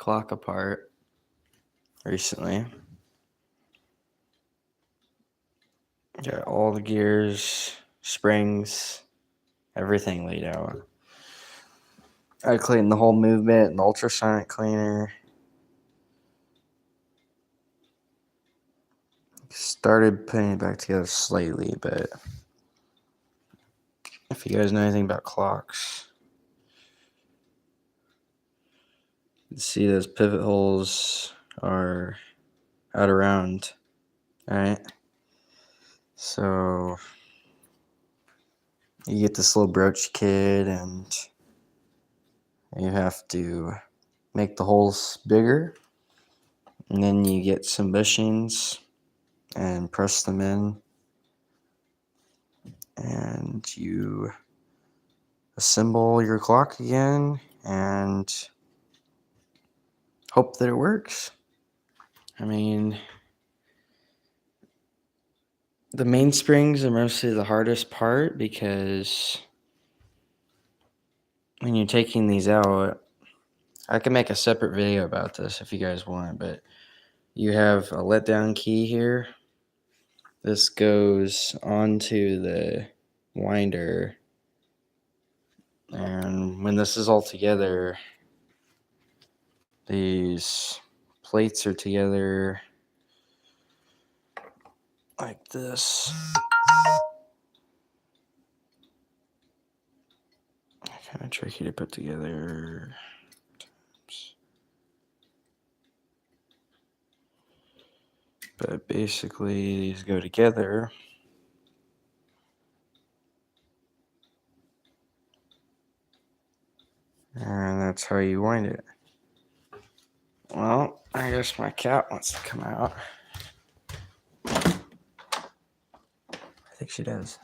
clock apart recently. Got all the gears, springs, everything laid out. I cleaned the whole movement, an ultrasonic cleaner. Started putting it back together slightly, but if you guys know anything about clocks, you see those pivot holes are out around, alright? So you get this little brooch kit and you have to make the holes bigger, and then you get some bushings and press them in, and you assemble your clock again and hope that it works. I mean, the mainsprings are mostly the hardest part because when you're taking these out, I can make a separate video about this if you guys want, but you have a letdown key here. This goes onto the winder, and when this is all together, these plates are together like this. Kind of tricky to put together. But basically, these go together. And that's how you wind it. Well, I guess my cat wants to come out. I think she does.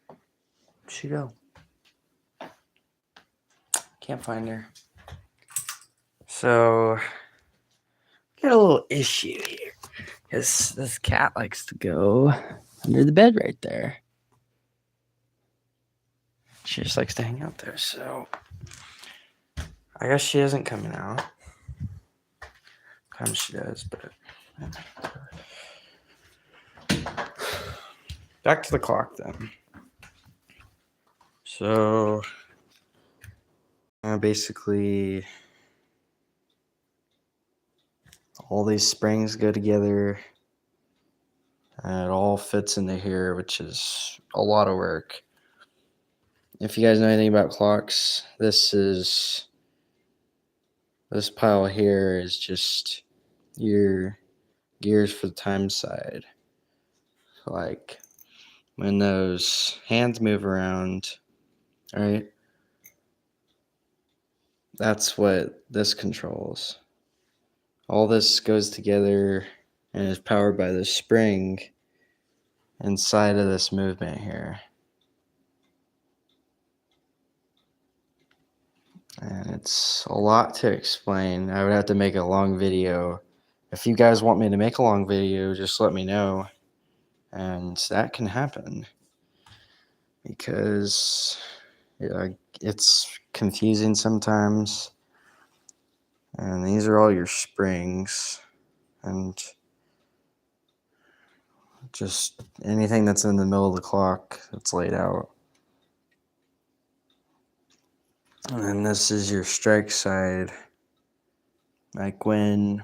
Where'd she go? Can't find her. So, got a little issue here. Because this cat likes to go under the bed right there. She just likes to hang out there, so I guess she isn't coming out. Sometimes she does, but back to the clock then. So basically all these springs go together and it all fits into here, which is a lot of work. If you guys know anything about clocks, this pile here is just your gears for the time side. Like when those hands move around, right? That's what this controls. All this goes together and is powered by this spring inside of this movement here. And it's a lot to explain. I would have to make a long video. If you guys want me to make a long video, just let me know. And that can happen. Because it's confusing sometimes. And these are all your springs. And just anything that's in the middle of the clock that's laid out. And then this is your strike side. Like when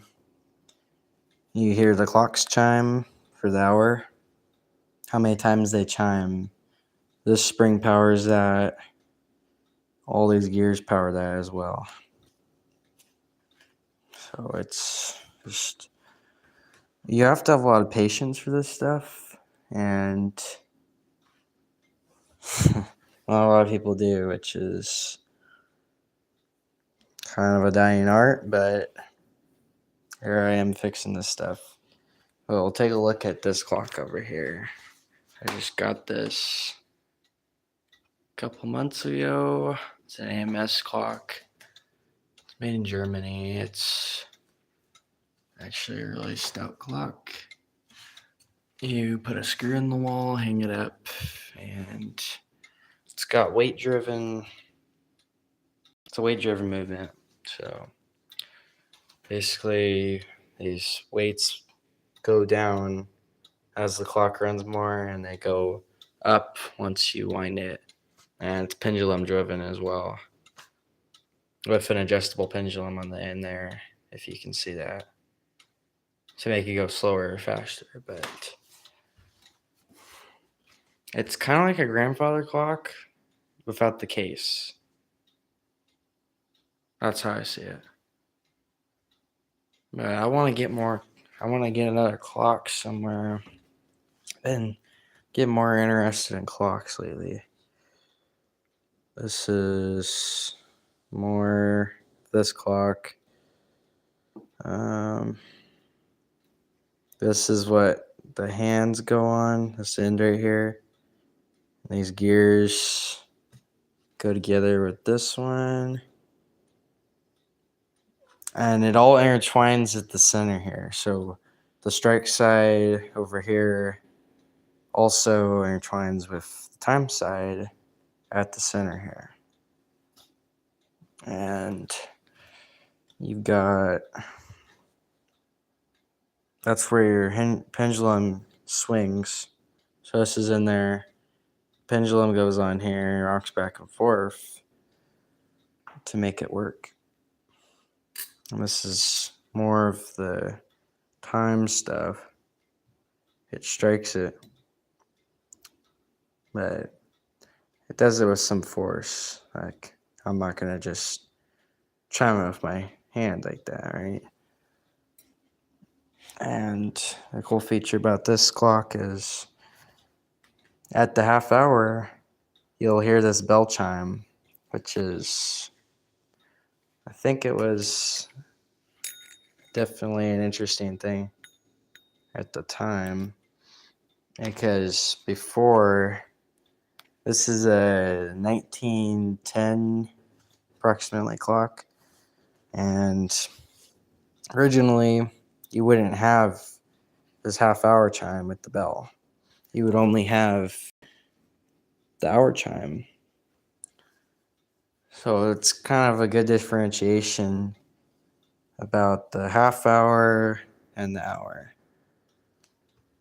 you hear the clocks chime for the hour, how many times they chime, this spring powers that. All these gears power that as well. So it's just, you have to have a lot of patience for this stuff. And not a lot of people do, which is kind of a dying art, but here I am fixing this stuff. Well, we'll take a look at this clock over here. I just got this a couple months ago. It's an AMS clock. It's made in Germany. It's actually a really stout clock. You put a screw in the wall, hang it up, and it's got weight driven. It's a weight driven movement. So basically these weights go down as the clock runs more, and they go up once you wind it. And it's pendulum driven as well, with an adjustable pendulum on the end there, if you can see that, to make it go slower or faster. But it's kind of like a grandfather clock without the case. That's how I see it. But I want to get more. I want to get another clock somewhere and get more interested in clocks lately. This is more this clock. This is what the hands go on. This end right here. These gears go together with this one. And it all intertwines at the center here. So the strike side over here also intertwines with the time side at the center here. And you've got, that's where your pendulum swings. So this is in there. Pendulum goes on here, rocks back and forth to make it work. And this is more of the time stuff. It strikes it, but it does it with some force. Like, I'm not gonna just chime it with my hand like that, right? And the cool feature about this clock is at the half hour, you'll hear this bell chime, which is, I think it was definitely an interesting thing at the time, because before, this is a 1910 approximately clock, and originally you wouldn't have this half hour chime with the bell. You would only have the hour chime. So it's kind of a good differentiation about the half hour and the hour,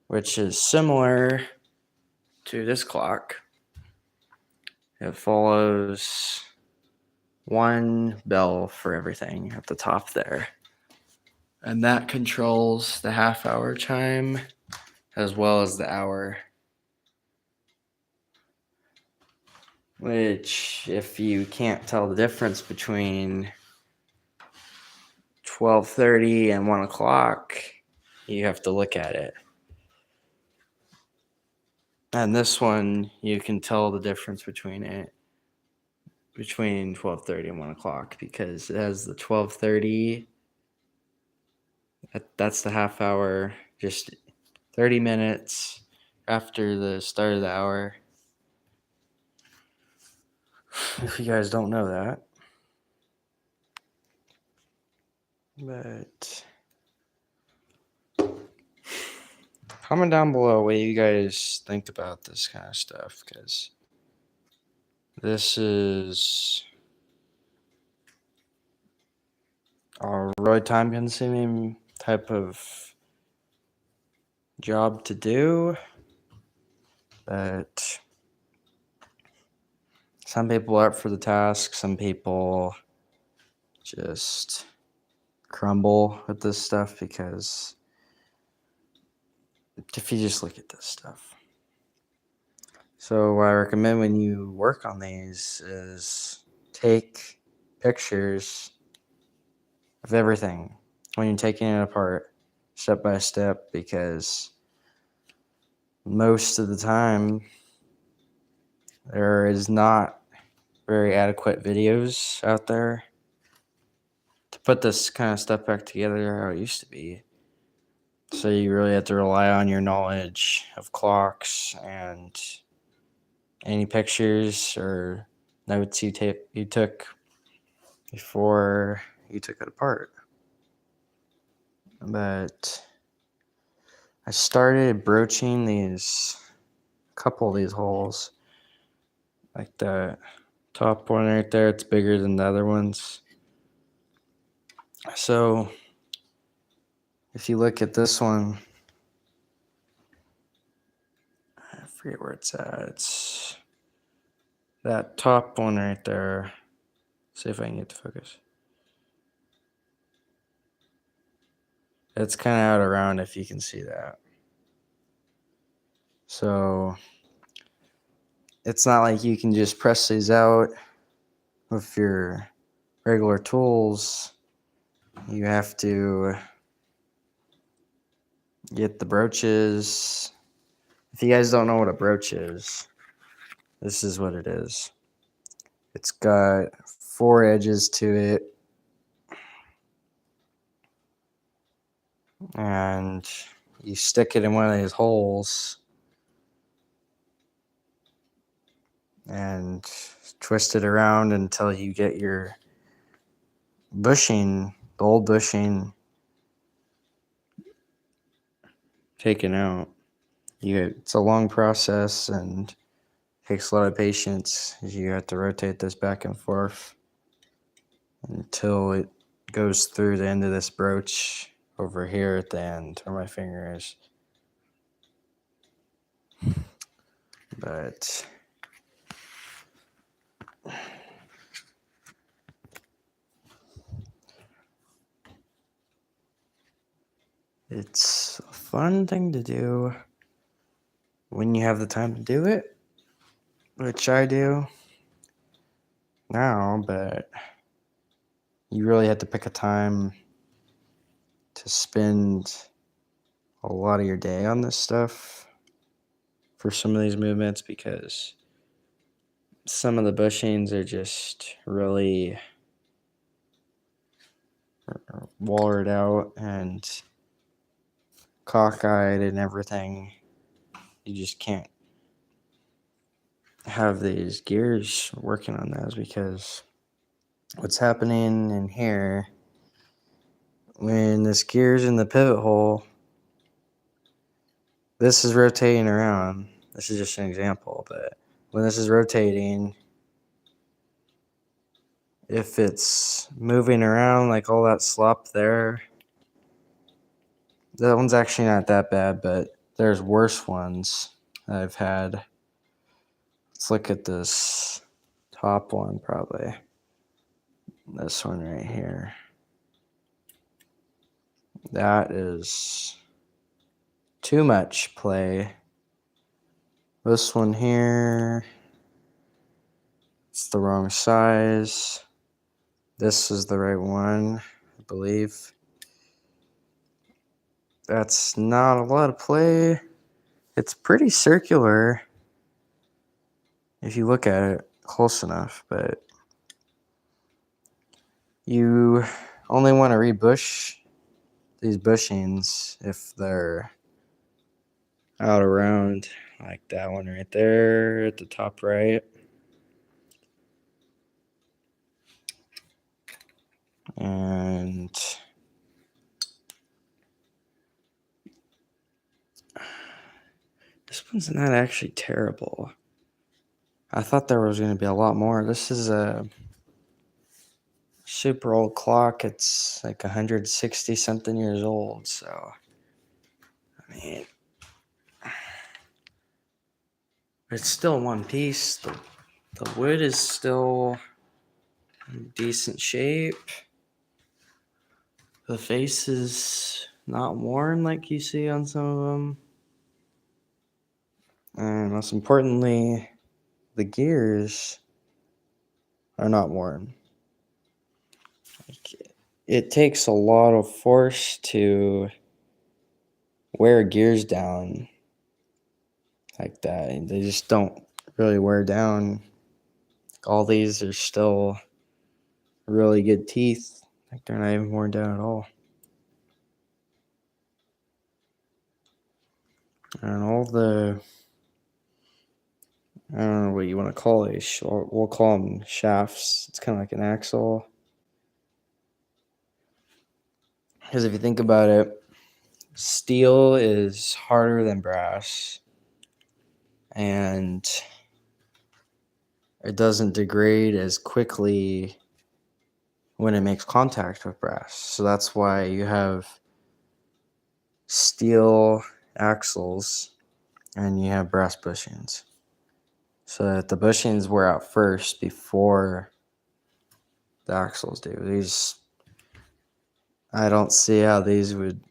which is similar to this clock. It follows one bell for everything at the top there. And that controls the half hour chime as well as the hour. Which, if you can't tell the difference between 12:30 and 1 o'clock, you have to look at it. And this one, you can tell the difference between 12:30 and 1 o'clock, because it has the 12:30. That's the half hour, just 30 minutes after the start of the hour. If you guys don't know that. But comment down below what you guys think about this kind of stuff, because this is a really time-consuming type of job to do, but some people are up for the task. Some people just crumble with this stuff, because if you just look at this stuff. So what I recommend when you work on these is take pictures of everything when you're taking it apart step by step, because most of the time there is not very adequate videos out there to put this kind of stuff back together how it used to be. So you really have to rely on your knowledge of clocks and any pictures or notes you took before you took it apart. But I started broaching a couple of these holes. Like the top one right there, it's bigger than the other ones. So if you look at this one, I forget where it's at. It's that top one right there. See if I can get to focus. It's kind of out around if you can see that. So it's not like you can just press these out with your regular tools. You have to get the broaches. If you guys don't know what a broach is, this is what it is. It's got 4 edges to it. And you stick it in one of these holes and twist it around until you get your bushing, the old bushing, taken out. It's a long process and takes a lot of patience. You have to rotate this back and forth until it goes through the end of this broach over here at the end where my finger is. But it's a fun thing to do when you have the time to do it, which I do now, but you really have to pick a time to spend a lot of your day on this stuff for some of these movements, because some of the bushings are just really wallered out and cockeyed and everything. You just can't have these gears working on those, because what's happening in here when this gear's in the pivot hole, this is rotating around. This is just an example, but when this is rotating, if it's moving around like all that slop there, that one's actually not that bad, but there's worse ones I've had. Let's look at this top one, probably. This one right here. That is too much play. This one here, it's the wrong size. This is the right one, I believe. That's not a lot of play. It's pretty circular if you look at it close enough, but you only want to rebush these bushings if they're out around, like that one right there at the top right. And this one's not actually terrible. I thought there was going to be a lot more. This is a super old clock. It's like 160 something years old. So, I mean, it's still one piece. The wood is still in decent shape. The face is not worn like you see on some of them. And most importantly, the gears are not worn. It takes a lot of force to wear gears down like that, and they just don't really wear down. All these are still really good teeth. Like, they're not even worn down at all. And all the, I don't know what you want to call these. We'll call them shafts. It's kind of like an axle. Because if you think about it, steel is harder than brass, and it doesn't degrade as quickly when it makes contact with brass. So that's why you have steel axles and you have brass bushings. So that the bushings wear out first before the axles do. These, I don't see how these would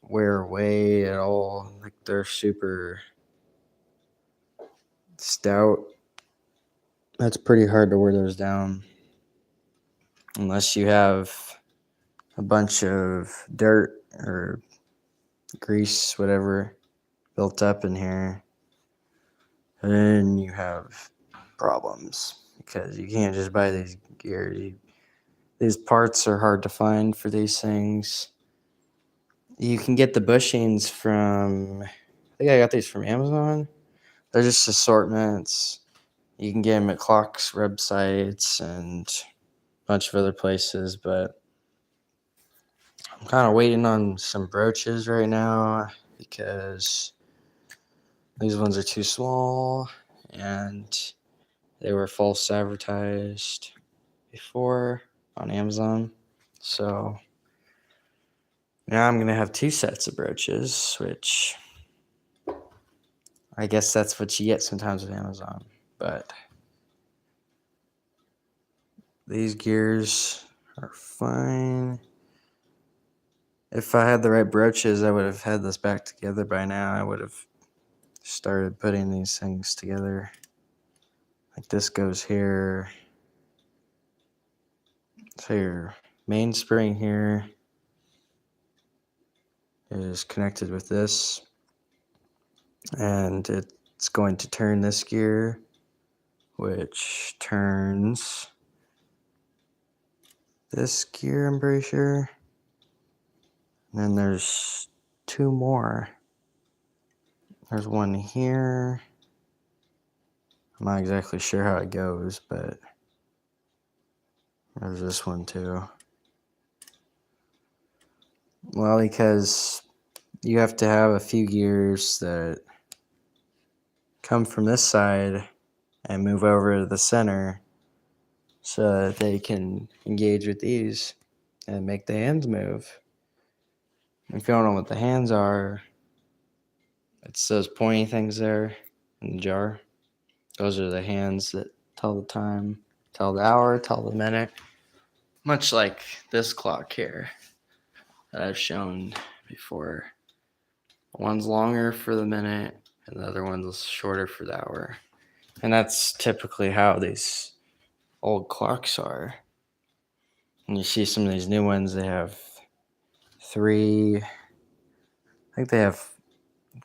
wear away at all. Like, they're super stout. That's pretty hard to wear those down unless you have a bunch of dirt or grease, whatever, built up in here. And then you have problems because you can't just buy these gears. These parts are hard to find for these things. You can get the bushings from, I think I got these from Amazon. They're just assortments. You can get them at Clocks websites and a bunch of other places, but I'm kind of waiting on some broaches right now because these ones are too small and they were false advertised before on Amazon. So now I'm going to have 2 sets of broaches, which I guess that's what you get sometimes with Amazon. But these gears are fine. If I had the right broaches, I would have had this back together by now. I would have started putting these things together. Like, this goes here. So your mainspring here is connected with this. And it's going to turn this gear, which turns this gear, I'm pretty sure. And then there's 2 more. There's one here. I'm not exactly sure how it goes, but there's this one too. Well, because you have to have a few gears that come from this side and move over to the center so that they can engage with these and make the hands move. If you don't know what the hands are, it's those pointy things there in the jar. Those are the hands that tell the time, tell the hour, tell the minute. Much like this clock here that I've shown before. One's longer for the minute and the other one's shorter for the hour. And that's typically how these old clocks are. And you see some of these new ones, they have 3, I think they have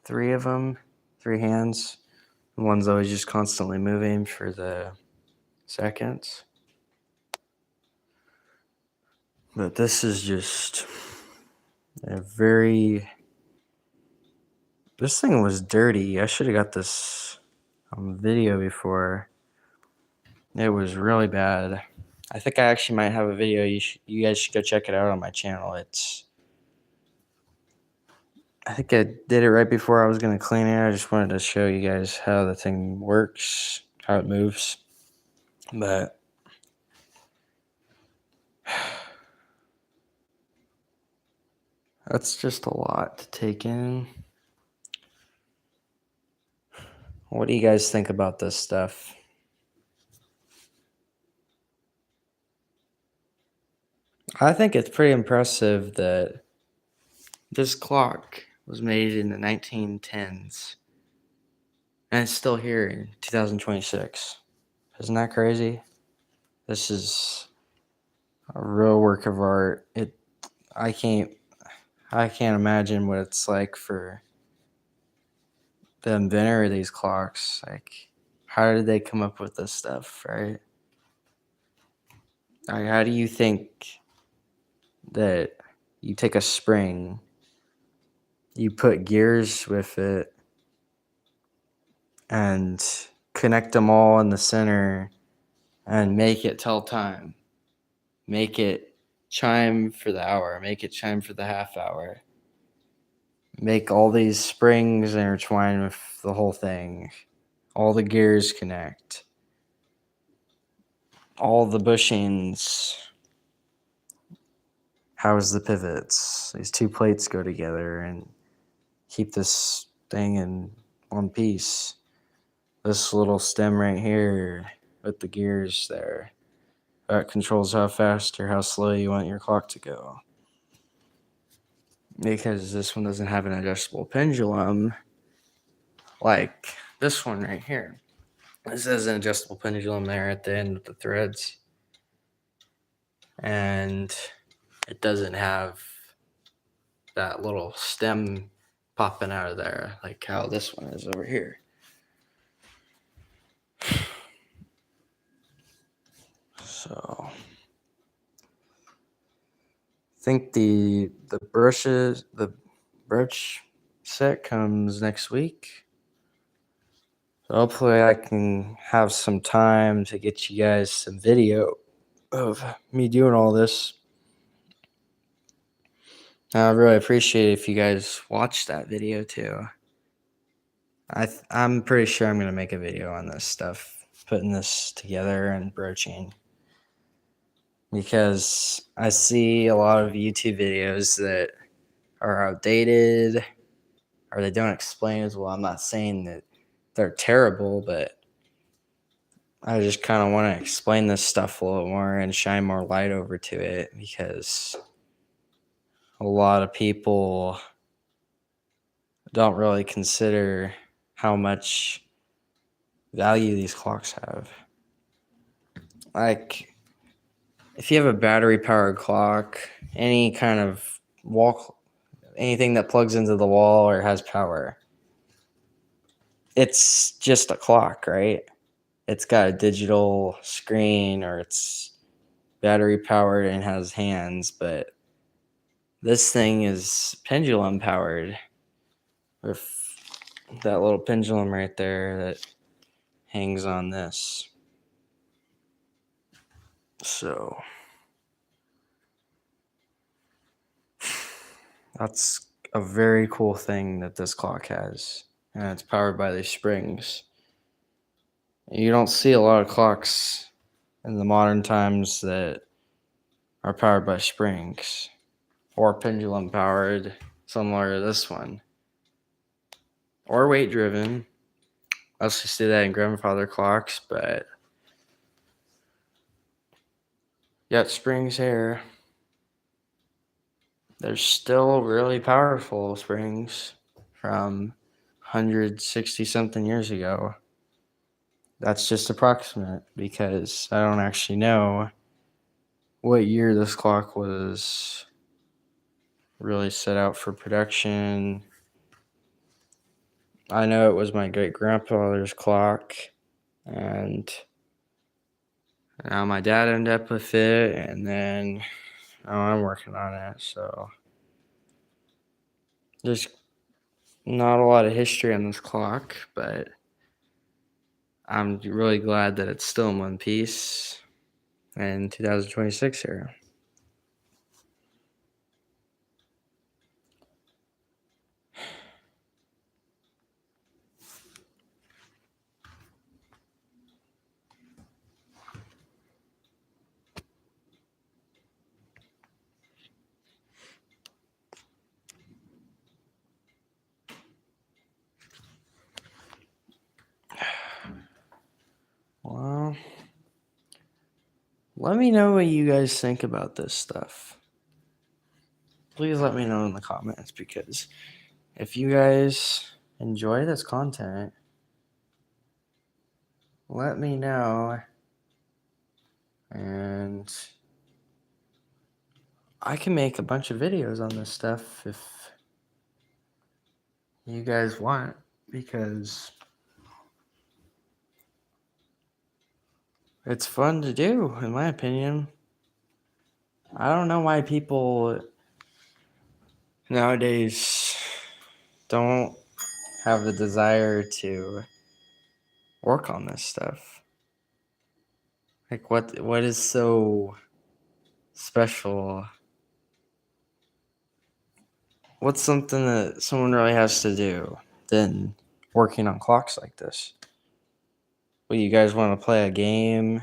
3 of them, 3 hands. And one's always just constantly moving for the seconds. But this is just a very... This thing was dirty. I should have got this on video before. It was really bad. I think I actually might have a video. You guys should go check it out on my channel. I think I did it right before I was going to clean it. I just wanted to show you guys how the thing works, how it moves. But that's just a lot to take in. What do you guys think about this stuff? I think it's pretty impressive that this clock was made in the 1910s and it's still here in 2026. Isn't that crazy? This is a real work of art. I can't imagine what it's like for the inventor of these clocks. Like, how did they come up with this stuff, right? Like, how do you think that you take a spring, you put gears with it, and connect them all in the center and make it tell time? Make it chime for the hour, make it chime for the half hour. Make all these springs intertwine with the whole thing. All the gears connect. All the bushings house the pivots. These 2 plates go together, and keep this thing in one piece. This little stem right here with the gears there, that controls how fast or how slow you want your clock to go. Because this one doesn't have an adjustable pendulum like this one right here. This has an adjustable pendulum there at the end of the threads. And it doesn't have that little stem popping out of there like how this one is over here. So I think the brooch set comes next week. So hopefully I can have some time to get you guys some video of me doing all this. I really appreciate it if you guys watch that video too. I'm pretty sure I'm gonna make a video on this stuff, putting this together and broaching, because I see a lot of YouTube videos that are outdated or they don't explain as well. I'm not saying that they're terrible, but I just kind of want to explain this stuff a little more and shine more light over to it, because a lot of people don't really consider how much value these clocks have. Like, if you have a battery powered clock, any kind of wall, anything that plugs into the wall or has power, it's just a clock, right? It's got a digital screen, or it's battery powered and has hands, but this thing is pendulum powered with that little pendulum right there that hangs on this. So that's a very cool thing that this clock has, and it's powered by these springs. You don't see a lot of clocks in the modern times that are powered by springs or pendulum powered, similar to this one, or weight driven. I also see that in grandfather clocks, but got springs here. They're still really powerful springs from 160 something years ago. That's just approximate, because I don't actually know what year this clock was really set out for production. I know it was my great grandfather's clock, and now my dad ended up with it, and then I'm working on it. So there's not a lot of history on this clock, but I'm really glad that it's still in one piece in 2026 here. Well, let me know what you guys think about this stuff. Please let me know in the comments, because if you guys enjoy this content, let me know, and I can make a bunch of videos on this stuff if you guys want, because it's fun to do, in my opinion. I don't know why people nowadays don't have the desire to work on this stuff. Like, what is so special? What's something that someone really has to do than working on clocks like this? Well, you guys want to play a game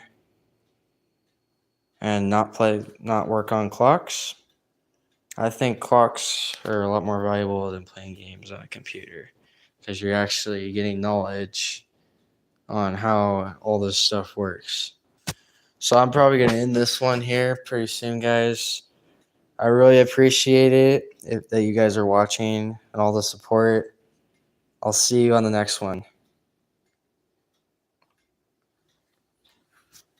and not work on clocks? I think clocks are a lot more valuable than playing games on a computer because you're actually getting knowledge on how all this stuff works. So I'm probably going to end this one here pretty soon, guys. I really appreciate it that you guys are watching and all the support. I'll see you on the next one.